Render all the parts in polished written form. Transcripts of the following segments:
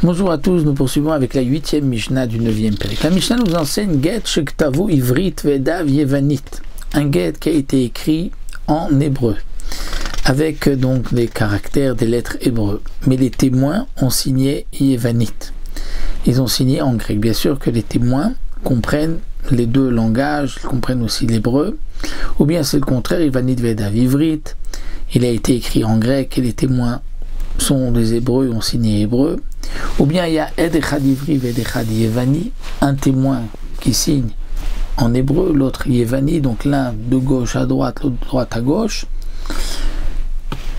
Bonjour à tous, nous poursuivons avec la 8e Mishnah du 9e Pérec. La Mishnah nous enseigne Get Shektavu Ivrit Vedav Yevanit, un get qui a été écrit en hébreu, avec donc des caractères, des lettres hébreux. Mais les témoins ont signé Yevanit. Ils ont signé en grec. Bien sûr que les témoins comprennent les deux langages, ils comprennent aussi l'hébreu, ou bien c'est le contraire, Yevanit Vedav Ivrit, il a été écrit en grec et les témoins sont des hébreux, ont signé hébreu. Ou bien il y a Ed Echad Ivri Ved Echad Yevani, un témoin qui signe en hébreu, l'autre Yevani, donc l'un de gauche à droite, l'autre de droite à gauche.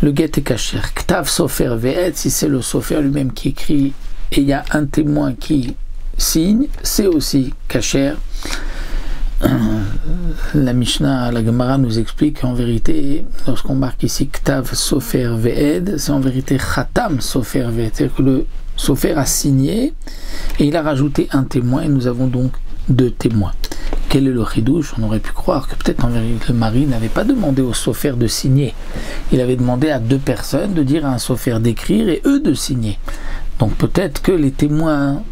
Le get est kasher. Ktav Sofer Ve'ed, si c'est le Sofer lui-même qui écrit et il y a un témoin qui signe, c'est aussi kasher. La Mishnah, la Gemara nous explique qu'en vérité, lorsqu'on marque ici Ktav Sofer Ve'ed, c'est en vérité Khatam Sofer Ve'ed, c'est-à-dire que le Sofer a signé et il a rajouté un témoin et nous avons donc deux témoins. Quel est le chidouche? On aurait pu croire que peut-être en vérité le mari n'avait pas demandé au Sofer de signer. Il avait demandé à deux personnes de dire à un Sofer d'écrire et eux de signer. Donc peut-être que les témoins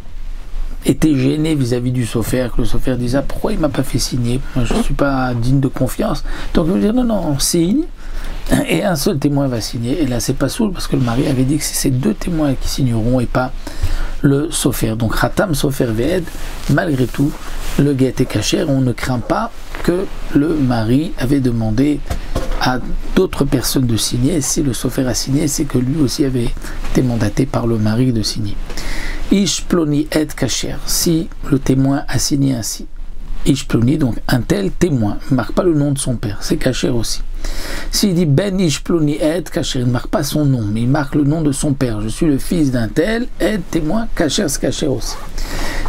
était gêné vis-à-vis du Sofer, que le Sofer disait pourquoi il m'a pas fait signer, moi je ne suis pas digne de confiance. Donc il me dit non, on signe et un seul témoin va signer. Et là c'est pas soul parce que le mari avait dit que c'est ces deux témoins qui signeront et pas le Sofer. Donc Khatam Sofer Ve'ed, malgré tout le get est kasher. On ne craint pas que le mari avait demandé à d'autres personnes de signer. Et si le Sofer a signé, c'est que lui aussi avait été mandaté par le mari de signer. Ish ploni et kasher, si le témoin a signé ainsi. Ish ploni, donc un tel témoin, il ne marque pas le nom de son père, c'est kasher aussi. S'il dit ben ish ploni et kasher, il ne marque pas son nom, mais il marque le nom de son père. Je suis le fils d'un tel, et témoin, kasher, c'est kasher aussi.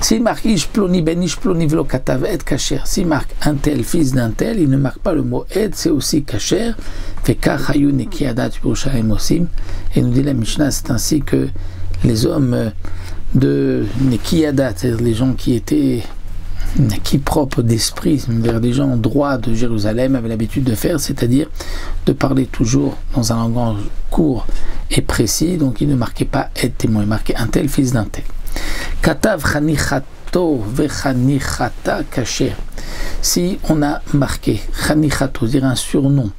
S'il marque ish ploni ben ish ploni velo katav et kasher, s'il marque un tel, fils d'un tel, il ne marque pas le mot et, c'est aussi kasher. Fait kachayun et kiadat pirushaim osim, et nous dit la Mishnah, c'est ainsi que les hommes de Nekiyadat, c'est-à-dire les gens qui étaient qui propres d'esprit, vers des gens droits de Jérusalem, avaient l'habitude de faire, c'est-à-dire de parler toujours dans un langage court et précis. Donc il ne marquait pas être témoin, il marquait un tel, fils d'un tel. Katav chanichato vechanichata kasher. Si on a marqué chanichato, c'est-à-dire un surnom,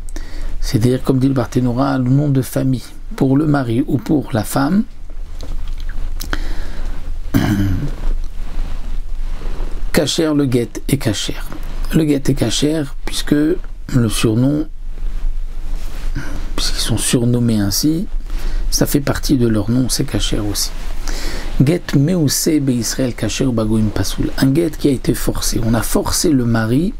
c'est-à-dire comme dit le Barthénora, le nom de famille pour le mari ou pour la femme, kasher, le get est kasher. Le get est kasher puisque le surnom, puisqu'ils sont surnommés ainsi, ça fait partie de leur nom, c'est kasher aussi. Get meuse be Israël kasher bagoim pasoul. Un get qui a été forcé. On a forcé le mari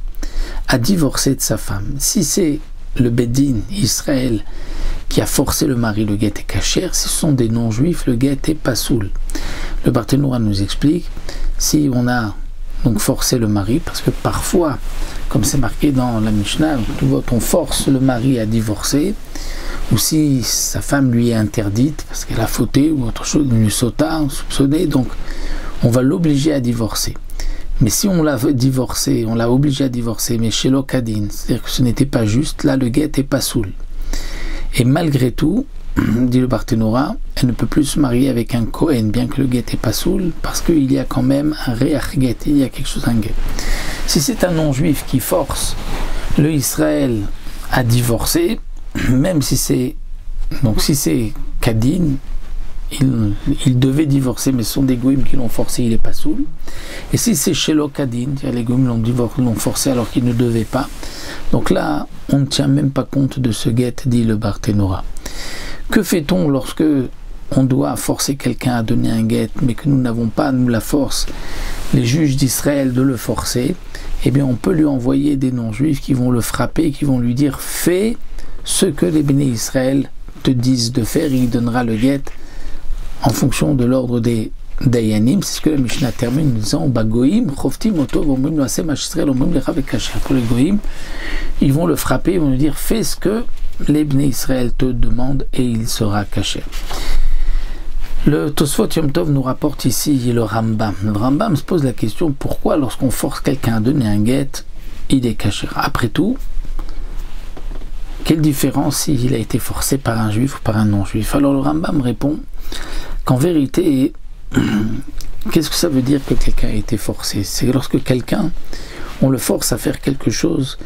à divorcer de sa femme. Si c'est le Bedin Israël qui a forcé le mari, le get est kasher. Si ce sont des non-juifs, le get est pasoul. Le Barthénora nous explique, si on a donc forcé le mari, parce que parfois, comme c'est marqué dans la Mishnah, on force le mari à divorcer, ou si sa femme lui est interdite, parce qu'elle a fauté, ou autre chose, une sota, soupçonnée, donc on va l'obliger à divorcer. Mais si on l'a divorcé, on l'a obligé à divorcer, mais chez l'Okadin, c'est-à-dire que ce n'était pas juste, là le get est pasoul. Et malgré tout, dit le Barthénora, elle ne peut plus se marier avec un Kohen, bien que le get est pas soul, parce qu'il y a quand même un réach get, il y a quelque chose, un get. Si c'est un non-juif qui force le Israël à divorcer, même si c'est, donc si c'est Kadin, il devait divorcer, mais ce sont des goïms qui l'ont forcé, il est pas soul. Et si c'est Shelo Kadin, les goïms l'ont forcé alors qu'il ne devait pas, donc là, on ne tient même pas compte de ce get, dit le Barthénora. Que fait-on lorsque on doit forcer quelqu'un à donner un get, mais que nous n'avons pas, nous, la force, les juges d'Israël, de le forcer? Eh bien, on peut lui envoyer des non-juifs qui vont le frapper, qui vont lui dire « Fais ce que les béné Israël te disent de faire », il donnera le get en fonction de l'ordre des Dayanim. C'est ce que la Mishnah termine en disant « Bagoïm, choftim oto, vomim loasem Israël, omim lecha vekasher ». Pour les goïm, ils vont le frapper, ils vont lui dire « Fais ce que les Bnei Israël te demandent et il sera caché ». Le Tosfot Yom Tov nous rapporte ici le Rambam. Le Rambam se pose la question pourquoi lorsqu'on force quelqu'un à donner un get, il est caché. Après tout, quelle différence s'il a été forcé par un juif ou par un non-juif? Alors le Rambam répond qu'en vérité, qu'est-ce que ça veut dire que quelqu'un a été forcé? C'est lorsque quelqu'un, on le force à faire quelque chose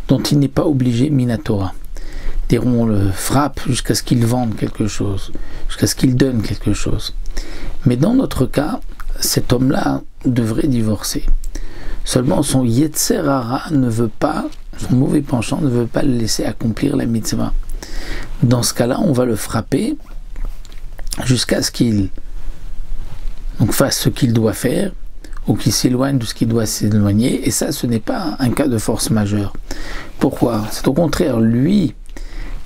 dont il n'est pas obligé minatora. On le frappe jusqu'à ce qu'il vende quelque chose, jusqu'à ce qu'il donne quelque chose. Mais dans notre cas, cet homme-là devrait divorcer. Seulement son Yetzer Hara ne veut pas, son mauvais penchant ne veut pas le laisser accomplir la mitzvah. Dans ce cas-là, on va le frapper jusqu'à ce qu'il fasse ce qu'il doit faire, ou qu'il s'éloigne de ce qu'il doit s'éloigner. Et ça, ce n'est pas un cas de force majeure. Pourquoi? C'est au contraire, lui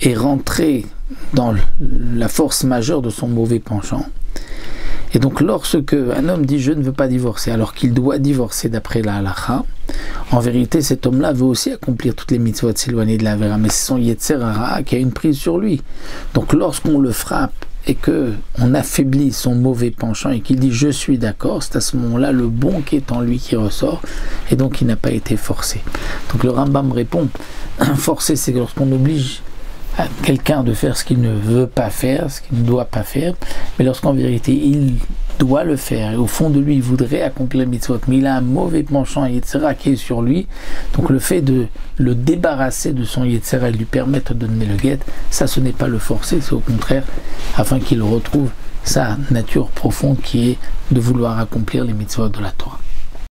est rentré dans la force majeure de son mauvais penchant. Et donc lorsque un homme dit je ne veux pas divorcer alors qu'il doit divorcer d'après la halakha, en vérité cet homme-là veut aussi accomplir toutes les mitzvot, s'éloigner de la vera, mais c'est son Yetzer Hara qui a une prise sur lui. Donc lorsqu'on le frappe et qu'on affaiblit son mauvais penchant et qu'il dit je suis d'accord, c'est à ce moment-là le bon qui est en lui qui ressort et donc il n'a pas été forcé. Donc le Rambam répond, forcer c'est lorsqu'on oblige à quelqu'un de faire ce qu'il ne veut pas faire, ce qu'il ne doit pas faire, mais lorsqu'en vérité il doit le faire, et au fond de lui il voudrait accomplir le mitzvot, mais il a un mauvais penchant Yetzera qui est sur lui, donc le fait de le débarrasser de son Yetzera et lui permettre de donner le guet, ça ce n'est pas le forcer, c'est au contraire afin qu'il retrouve sa nature profonde qui est de vouloir accomplir les mitzvot de la Torah.